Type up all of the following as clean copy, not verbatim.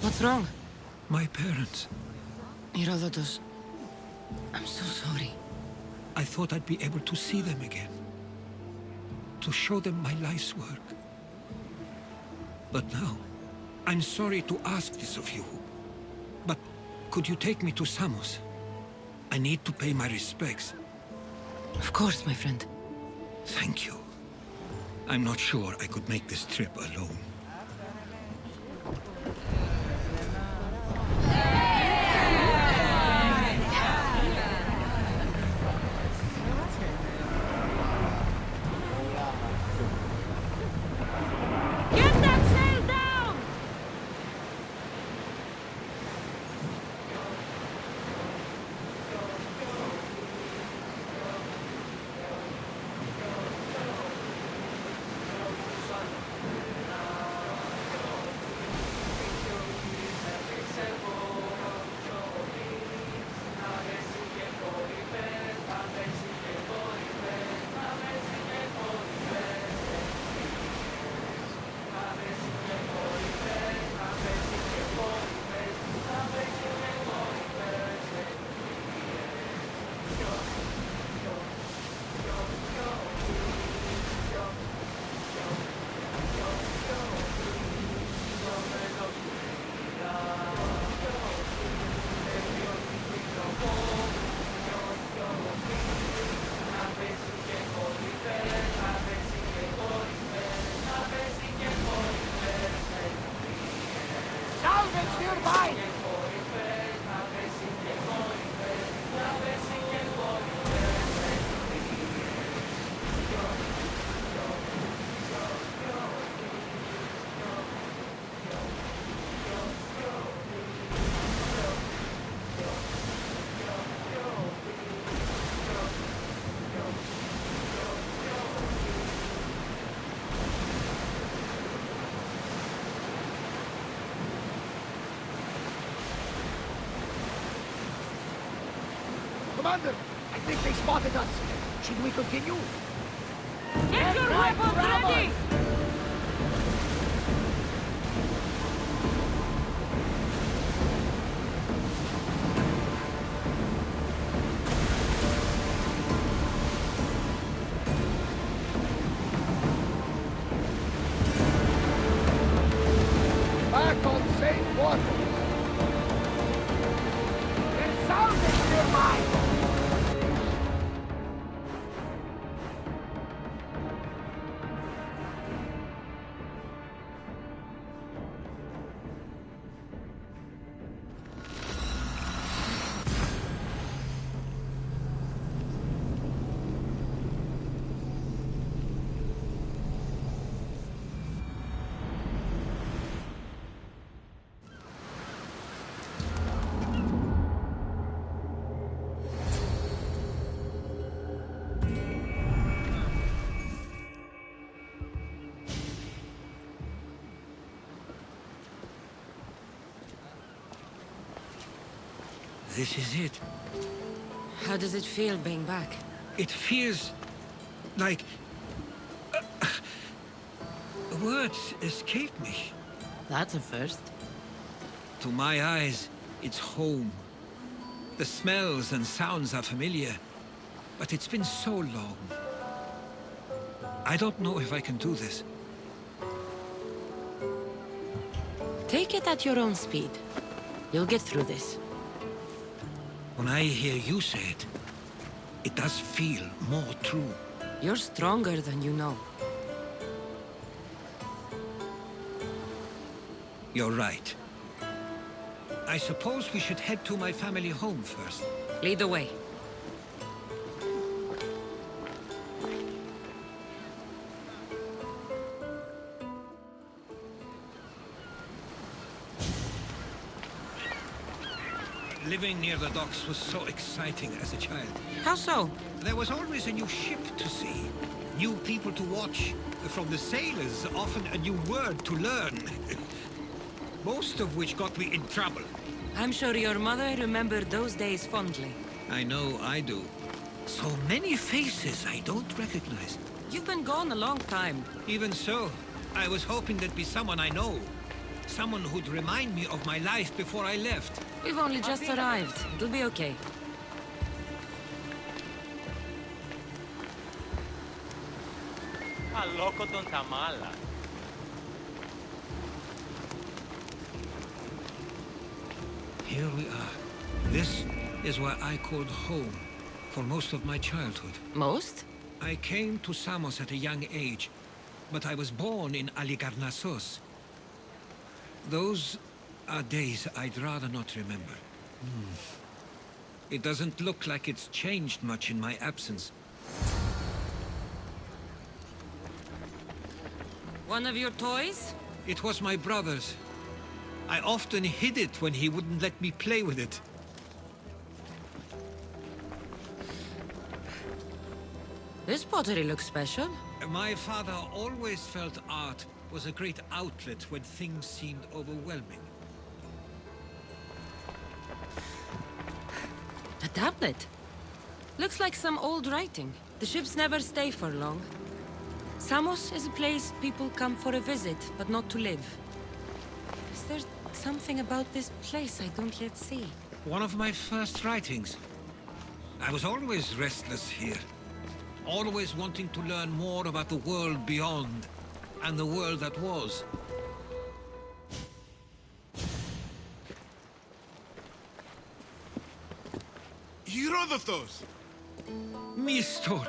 What's wrong? My parents. Herodotus, I'm so sorry. I thought I'd be able to see them again. To show them my life's work. But now, I'm sorry to ask this of you. But could you take me to Samos? I need to pay my respects. Of course, my friend. Thank you. I'm not sure I could make this trip alone. Commander, I think they spotted us. Should we continue? Get your weapons ready! Back on safe water. There's salvage nearby. This is it. How does it feel being back? It feels like... words escape me. That's a first. To my eyes, it's home. The smells and sounds are familiar, but it's been so long. I don't know if I can do this. Take it at your own speed. You'll get through this. When I hear you say it, it does feel more true. You're stronger than you know. You're right. I suppose we should head to my family home first. Lead the way. Living near the docks was so exciting as a child. How so? There was always a new ship to see, new people to watch. From the sailors, often a new word to learn. Most of which got me in trouble. I'm sure your mother remembered those days fondly. I know I do. So many faces I don't recognize. You've been gone a long time. Even so, I was hoping there'd be someone I know. Someone who'd remind me of my life before I left. We've only just arrived. It'll be okay. Αλόκοτον τα μάλα. Here we are. This is what I called home for most of my childhood. Most? I came to Samos at a young age, but I was born in Aligarnassos. Those are days I'd rather not remember. It doesn't look like it's changed much in my absence. One of your toys? It was my brother's. I often hid it when he wouldn't let me play with it. This pottery looks special. My father always felt art was a great outlet when things seemed overwhelming. A tablet. Looks like some old writing. The ships never stay for long. Samos is a place people come for a visit, but not to live. Is there something about this place I don't yet see? One of my first writings. I was always restless here. Always wanting to learn more about the world beyond, and the world that was. Herodotos! Mistor!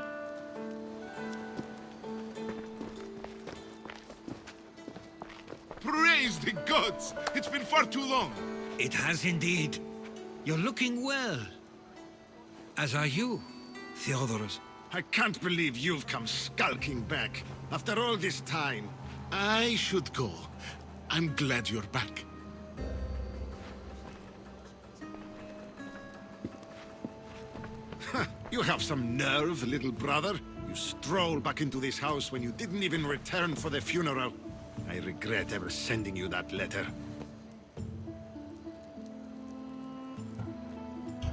Praise the gods! It's been far too long! It has indeed. You're looking well. As are you, Theodoros. I can't believe you've come skulking back. After all this time, I should go. I'm glad you're back. You have some nerve, little brother. You stroll back into this house when you didn't even return for the funeral. I regret ever sending you that letter.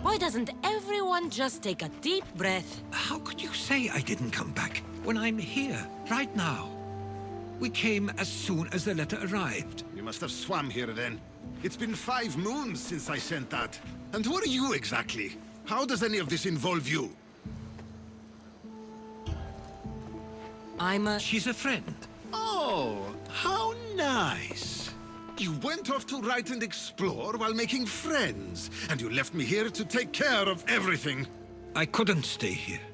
Why doesn't everyone just take a deep breath? How could you say I didn't come back when I'm here, right now? We came as soon as the letter arrived. You must have swum here then. It's been 5 moons since I sent that. And who are you exactly? How does any of this involve you? She's a friend. Oh, how nice. You went off to write and explore while making friends, and you left me here to take care of everything. I couldn't stay here.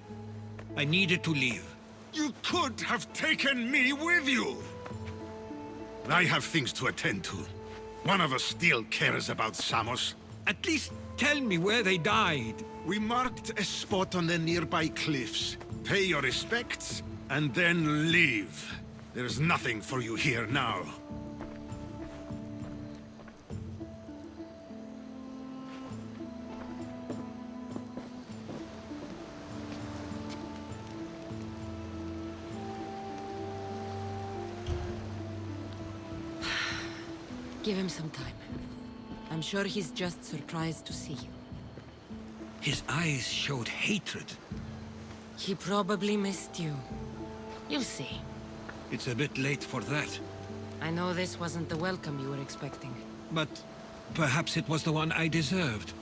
I needed to leave. You could have taken me with you. I have things to attend to. One of us still cares about Samos. At least tell me where they died. We marked a spot on the nearby cliffs. Pay your respects, and then leave. There's nothing for you here now. Give him some time. I'm sure he's just surprised to see you. His eyes showed hatred. He probably missed you. You'll see. It's a bit late for that. I know this wasn't the welcome you were expecting. But perhaps it was the one I deserved.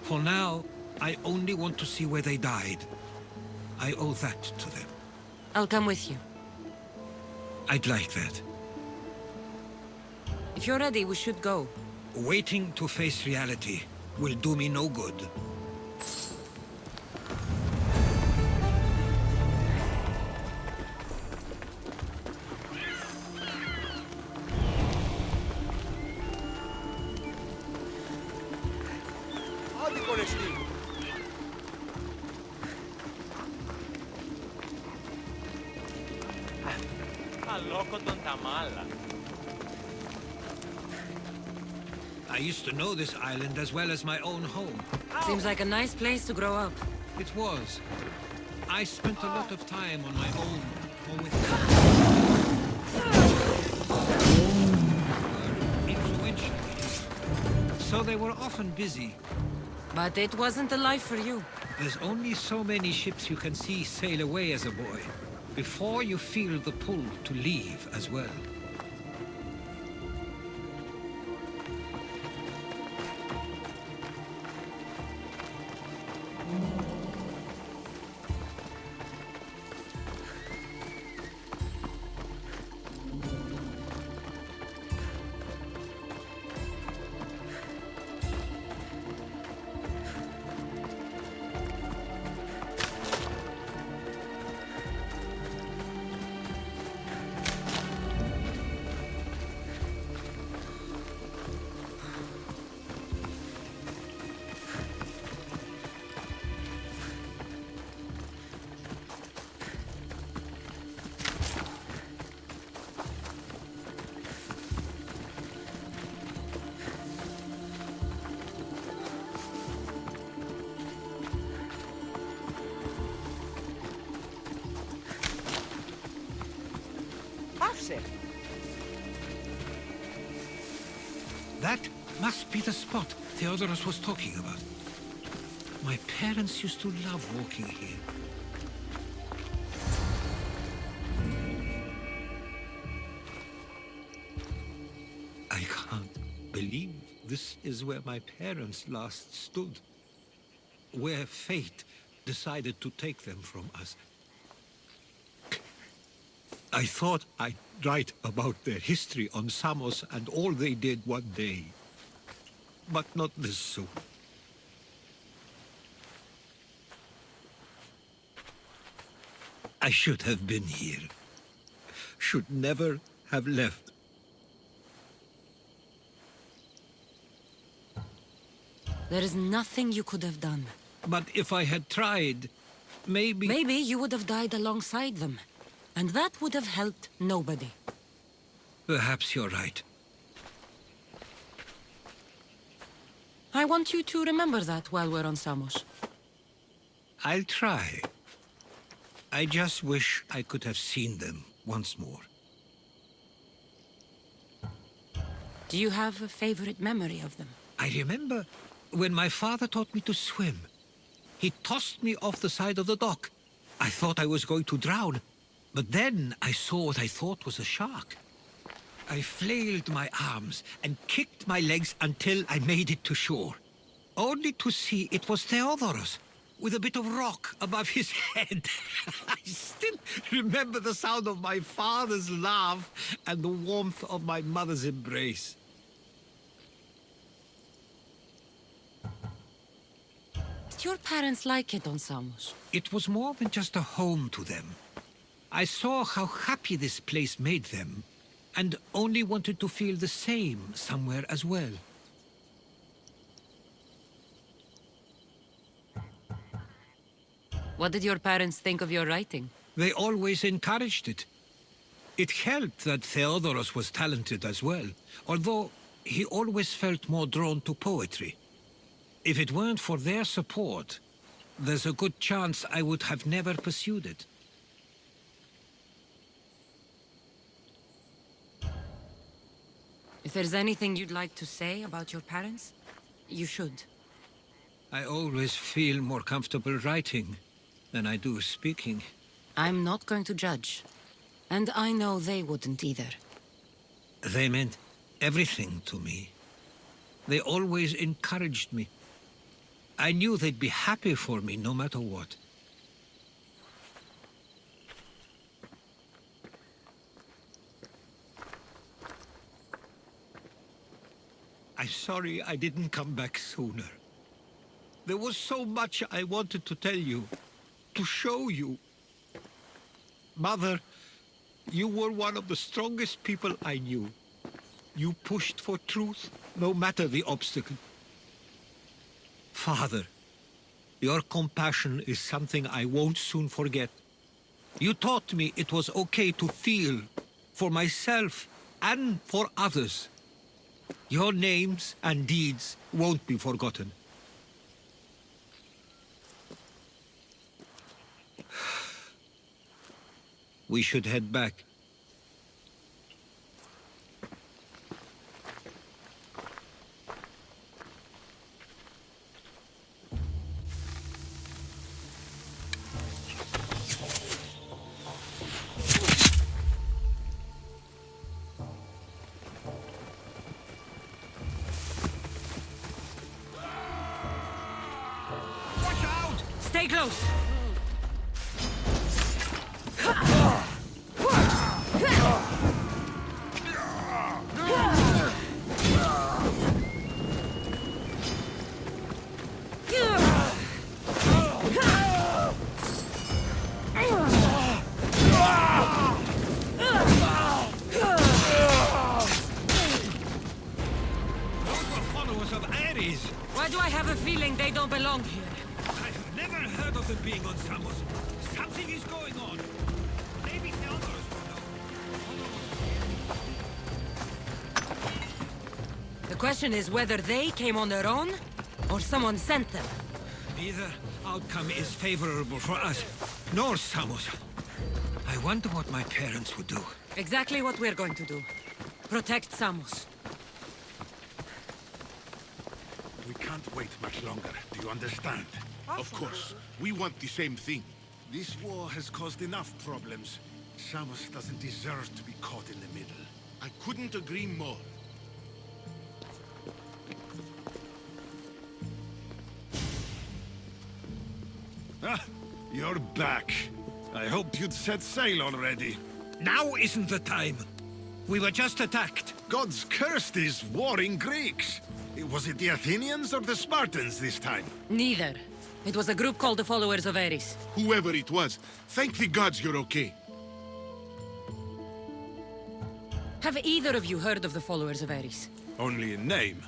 For now, I only want to see where they died. I owe that to them. I'll come with you. I'd like that. If you're ready, we should go. Waiting to face reality will do me no good. Αλόκοτον τα μάλα. I used to know this island as well as my own home. Seems like a nice place to grow up. It was. I spent a lot of time on my own, or with influential. So they were often busy. But it wasn't the life for you. There's only so many ships you can see sail away as a boy, before you feel the pull to leave as well. sick. That must be the spot Theodorus was talking about. My parents used to love walking here. I can't believe this is where my parents last stood. Where fate decided to take them from us. I thought I'd write about their history on Samos and all they did one day. But not this soon. I should have been here. Should never have left. There is nothing you could have done. But if I had tried, maybe... Maybe you would have died alongside them. And that would have helped nobody. Perhaps you're right. I want you to remember that while we're on Samos. I'll try. I just wish I could have seen them once more. Do you have a favorite memory of them? I remember when my father taught me to swim. He tossed me off the side of the dock. I thought I was going to drown, but then I saw what I thought was a shark. I flailed my arms and kicked my legs until I made it to shore, only to see it was Theodorus, with a bit of rock above his head. I still remember the sound of my father's laugh and the warmth of my mother's embrace. Did your parents like it on Samos? It was more than just a home to them. I saw how happy this place made them, and only wanted to feel the same somewhere as well. What did your parents think of your writing? They always encouraged it. It helped that Theodorus was talented as well, although he always felt more drawn to poetry. If it weren't for their support, there's a good chance I would have never pursued it. If there's anything you'd like to say about your parents, you should. I always feel more comfortable writing than I do speaking. I'm not going to judge. And I know they wouldn't either. They meant everything to me. They always encouraged me. I knew they'd be happy for me no matter what. I'm sorry I didn't come back sooner. There was so much I wanted to tell you, to show you. Mother, you were one of the strongest people I knew. You pushed for truth, no matter the obstacle. Father, your compassion is something I won't soon forget. You taught me it was okay to feel, for myself and for others. Your names and deeds won't be forgotten. We should head back. Watch out! Stay close! Why do I have a feeling they don't belong here? I've never heard of them being on Samos. Something is going on. Maybe Theodorus will know. The question is whether they came on their own, or someone sent them. Neither outcome is favorable for us, nor Samos. I wonder what my parents would do. Exactly what we're going to do. Protect Samos. We can't wait much longer. Do you understand? Of course. We want the same thing. This war has caused enough problems. Samos doesn't deserve to be caught in the middle. I couldn't agree more. Ah, you're back. I hoped you'd set sail already. Now isn't the time. We were just attacked. God's cursed these warring Greeks. Was it the Athenians or the Spartans this time? Neither. It was a group called the Followers of Ares. Whoever it was, thank the gods you're okay. Have either of you heard of the Followers of Ares? Only in name.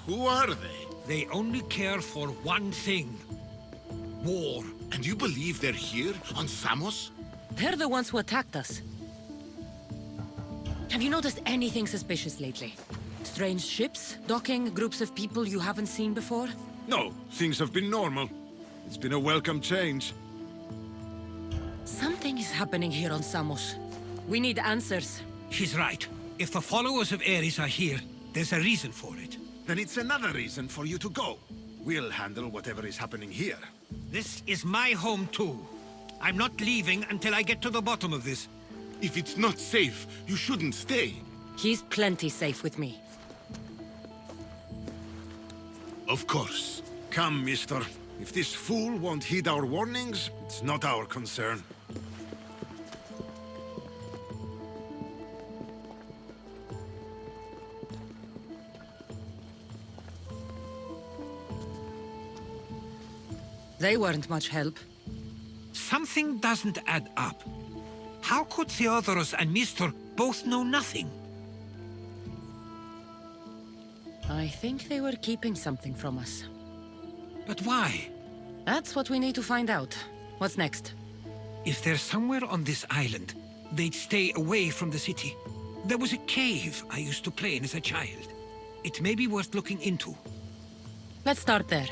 Who are they? They only care for one thing. War. And you believe they're here, on Samos? They're the ones who attacked us. Have you noticed anything suspicious lately? Strange ships, docking, groups of people you haven't seen before? No, things have been normal. It's been a welcome change. Something is happening here on Samos. We need answers. She's right. If the followers of Ares are here, there's a reason for it. Then it's another reason for you to go. We'll handle whatever is happening here. This is my home too. I'm not leaving until I get to the bottom of this. If it's not safe, you shouldn't stay. He's plenty safe with me. Of course. Come, mister. If this fool won't heed our warnings, it's not our concern. They weren't much help. Something doesn't add up. How could Theodoros and Mistor both know nothing? I think they were keeping something from us. But why? That's what we need to find out. What's next? If they're somewhere on this island, they'd stay away from the city. There was a cave I used to play in as a child. It may be worth looking into. Let's start there.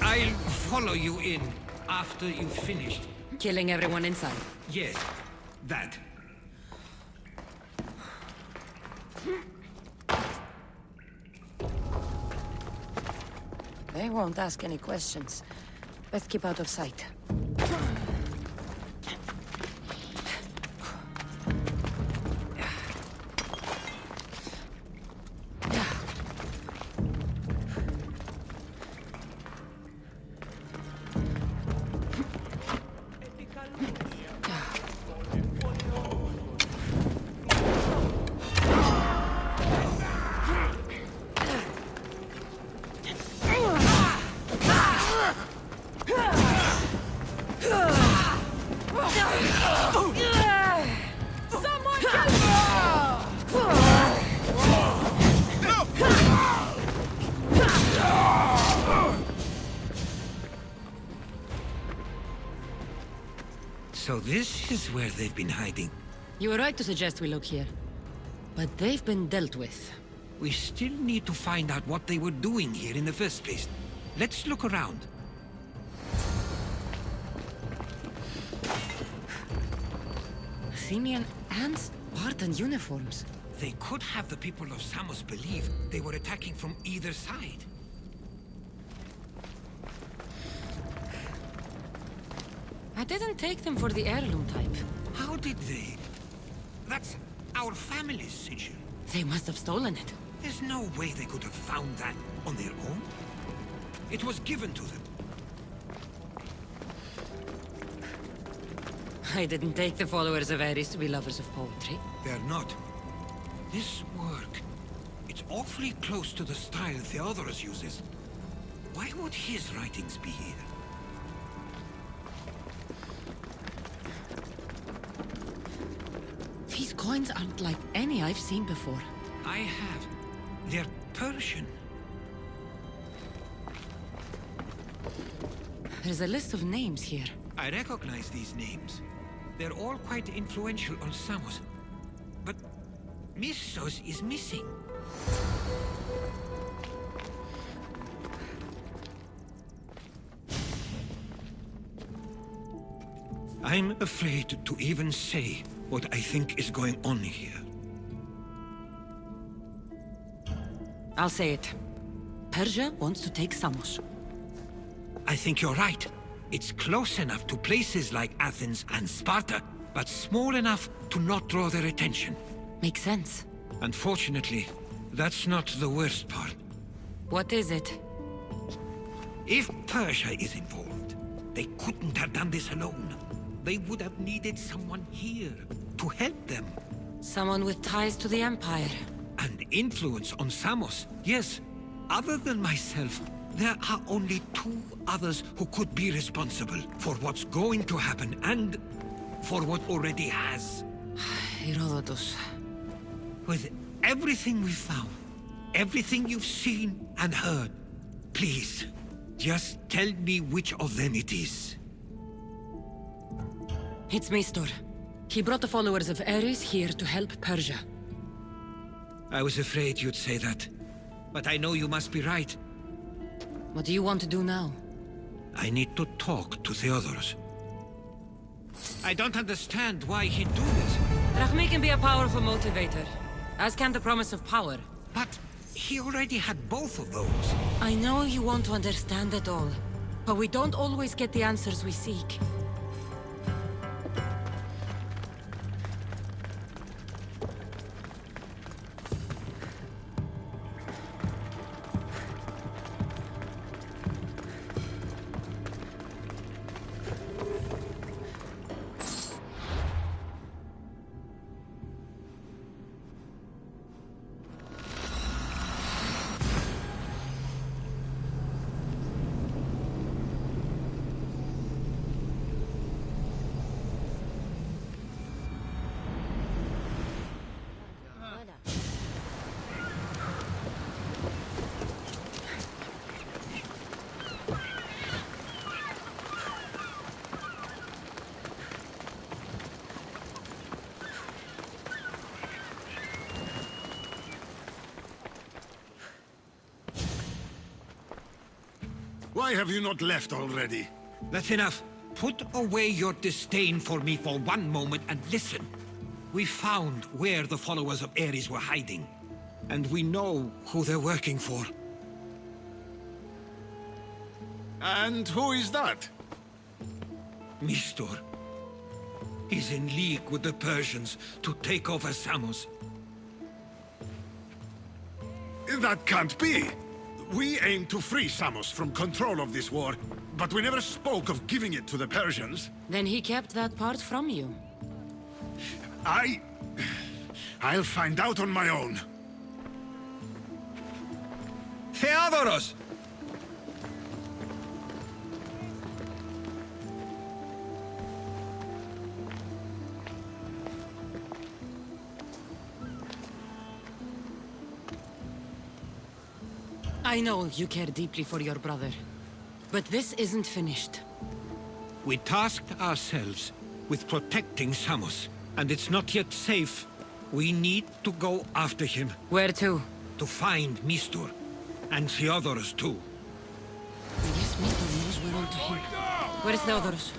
I'll follow you in after you've finished. Killing everyone inside. Yes, that. They won't ask any questions. Let's keep out of sight. So this is where they've been hiding. You were right to suggest we look here. But they've been dealt with. We still need to find out what they were doing here in the first place. Let's look around. Athenian and Spartan uniforms. They could have the people of Samos believe they were attacking from either side. I didn't take them for the heirloom type. How did they? That's our family's sigil. They must have stolen it. There's no way they could have found that on their own. It was given to them. I didn't take the followers of Ares to be lovers of poetry. They're not. This work, it's awfully close to the style Theodorus uses. Why would his writings be here? These coins aren't like any I've seen before. I have. They're Persian. There's a list of names here. I recognize these names. They're all quite influential on Samos. But Missos is missing. I'm afraid to even say what I think is going on here. I'll say it. Persia wants to take Samos. I think you're right. It's close enough to places like Athens and Sparta, but small enough to not draw their attention. Makes sense. Unfortunately, that's not the worst part. What is it? If Persia is involved, they couldn't have done this alone. They would have needed someone here to help them. Someone with ties to the Empire. And influence on Samos, yes. Other than myself, there are only two others who could be responsible for what's going to happen and for what already has. Herodotus. With everything we've found, everything you've seen and heard, please, just tell me which of them it is. It's Mistor. He brought the followers of Ares here to help Persia. I was afraid you'd say that. But I know you must be right. What do you want to do now? I need to talk to Theodorus. I don't understand why he'd do this. Drachmi can be a powerful motivator, as can the promise of power. But he already had both of those. I know you want to understand it all, but we don't always get the answers we seek. Why have you not left already? That's enough. Put away your disdain for me for one moment and listen. We found where the followers of Ares were hiding. And we know who they're working for. And who is that? Mistor. He's in league with the Persians to take over Samos. That can't be! We aim to free Samos from control of this war, but we never spoke of giving it to the Persians. Then he kept that part from you. I'll find out on my own. Theodorus! I know you care deeply for your brother, but this isn't finished. We tasked ourselves with protecting Samos, and it's not yet safe. We need to go after him. Where to? To find Mistor. And Theodorus too. I guess Mistor knows we're on to him. Where is Theodorus?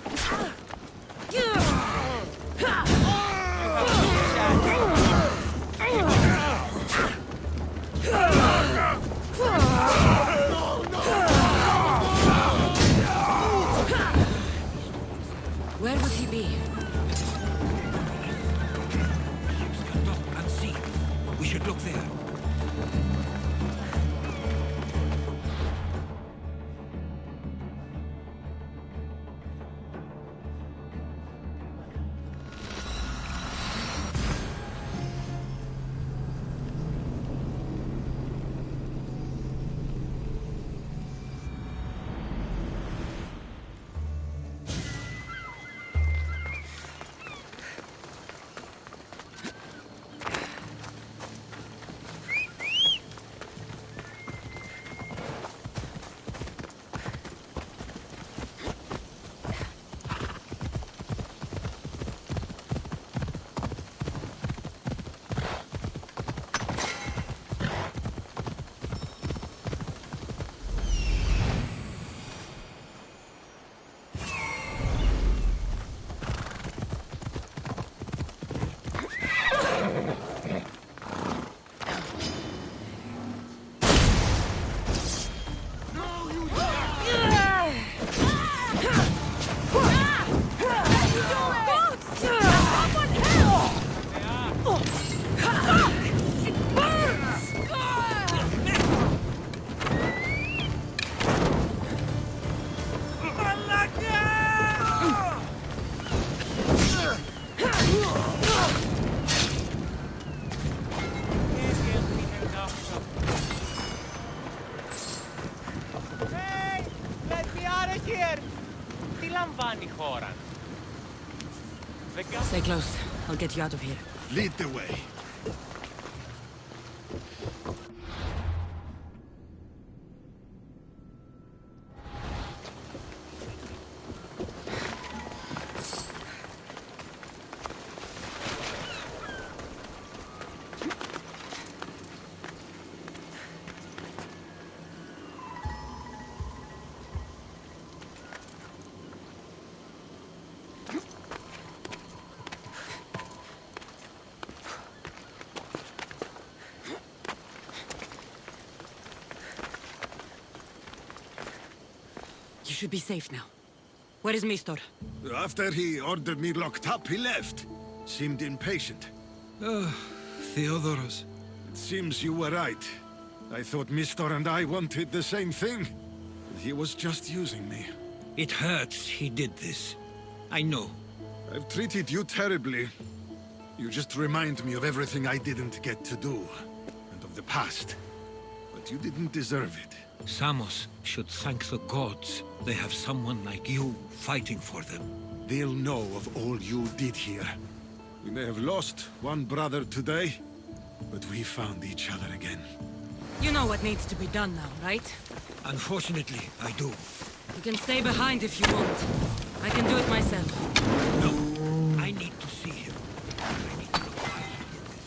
Stay close. I'll get you out of here. Lead the way. You should be safe now. Where is Mistor? After he ordered me locked up, he left. Seemed impatient. Theodoros. It seems you were right. I thought Mistor and I wanted the same thing. He was just using me. It hurts he did this. I know. I've treated you terribly. You just remind me of everything I didn't get to do. And of the past. But you didn't deserve it. Samos should thank the gods they have someone like you fighting for them. They'll know of all you did here. We may have lost one brother today, but we found each other again. You know what needs to be done now, right? Unfortunately, I do. You can stay behind if you want. I can do it myself. No, I need to see him. I need to know why he did this.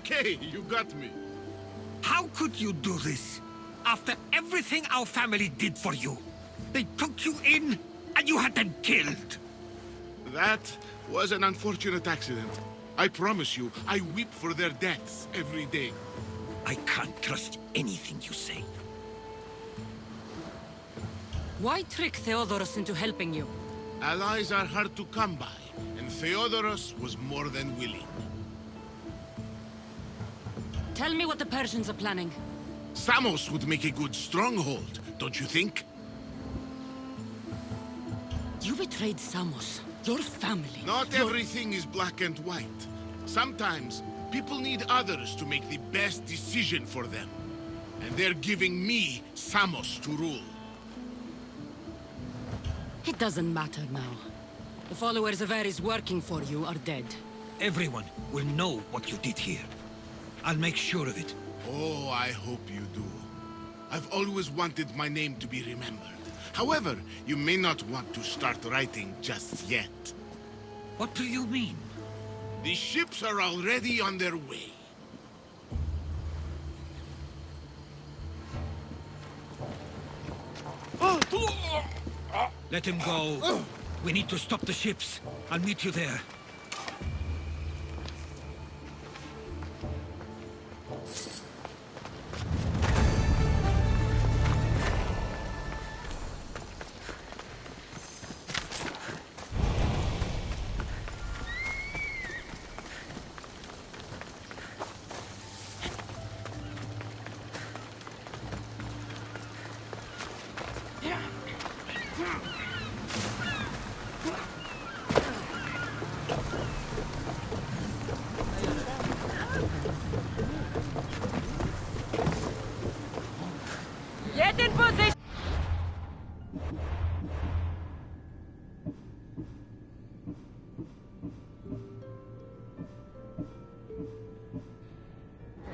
Okay, you got me. How could you do this? After everything our family did for you. They took you in, and you had them killed. That was an unfortunate accident. I promise you, I weep for their deaths every day. I can't trust anything you say. Why trick Theodoros into helping you? Allies are hard to come by, and Theodoros was more than willing. Tell me what the Persians are planning. Samos would make a good stronghold, don't you think? You betrayed Samos, your family. Not everything is black and white. Sometimes, people need others to make the best decision for them. And they're giving me Samos to rule. It doesn't matter now. The followers of Ares working for you are dead. Everyone will know what you did here. I'll make sure of it. Oh, I hope you do. I've always wanted my name to be remembered. However, you may not want to start writing just yet. What do you mean? The ships are already on their way. Let him go. We need to stop the ships. I'll meet you there. Get in position!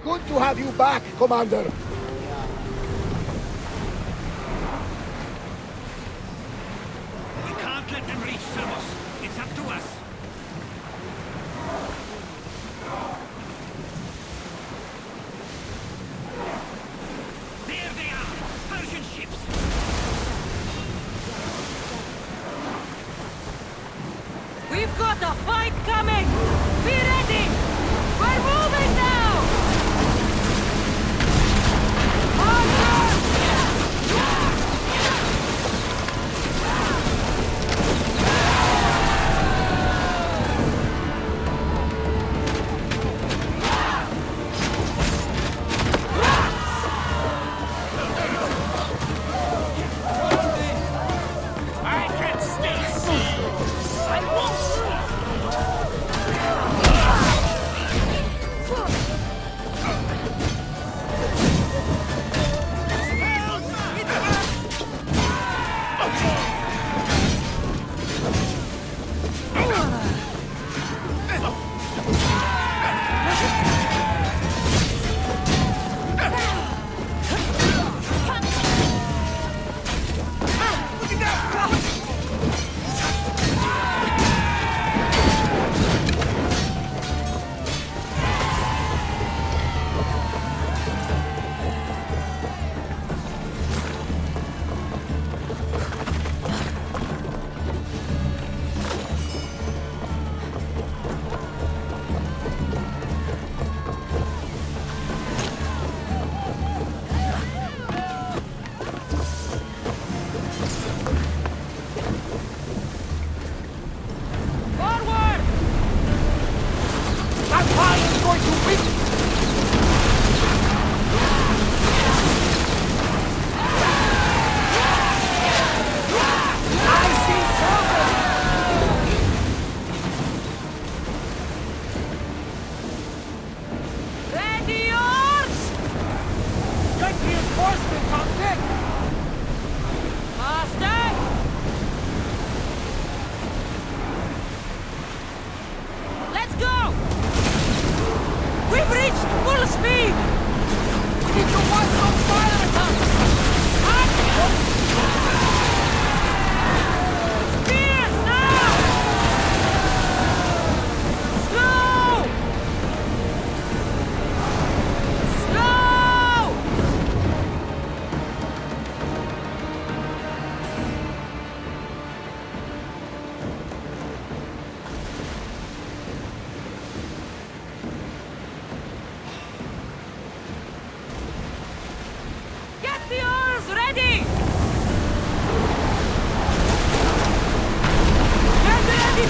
Good to have you back, Commander. We can't let them reach Samos. It's up to us. There they are! Persian ships! We've got a fight coming! Be ready! We're moving now! On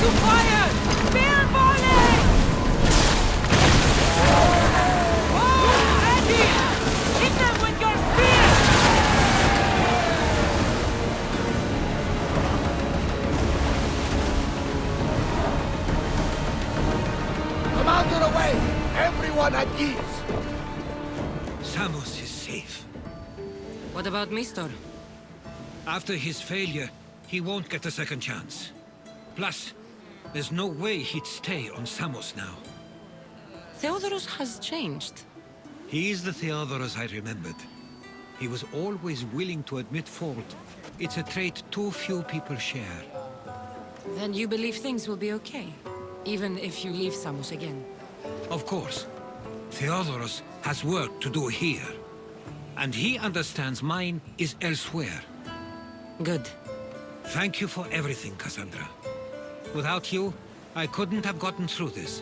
to fire! Spear volley! Oh, ready! Hit them with your spear! Commander away! Everyone at ease! Samos is safe. What about Mistor? After his failure, he won't get a second chance. Plus, there's no way he'd stay on Samos now. Theodorus has changed. He's the Theodorus I remembered. He was always willing to admit fault. It's a trait too few people share. Then you believe things will be okay? Even if you leave Samos again? Of course. Theodorus has work to do here. And he understands mine is elsewhere. Good. Thank you for everything, Cassandra. Without you, I couldn't have gotten through this.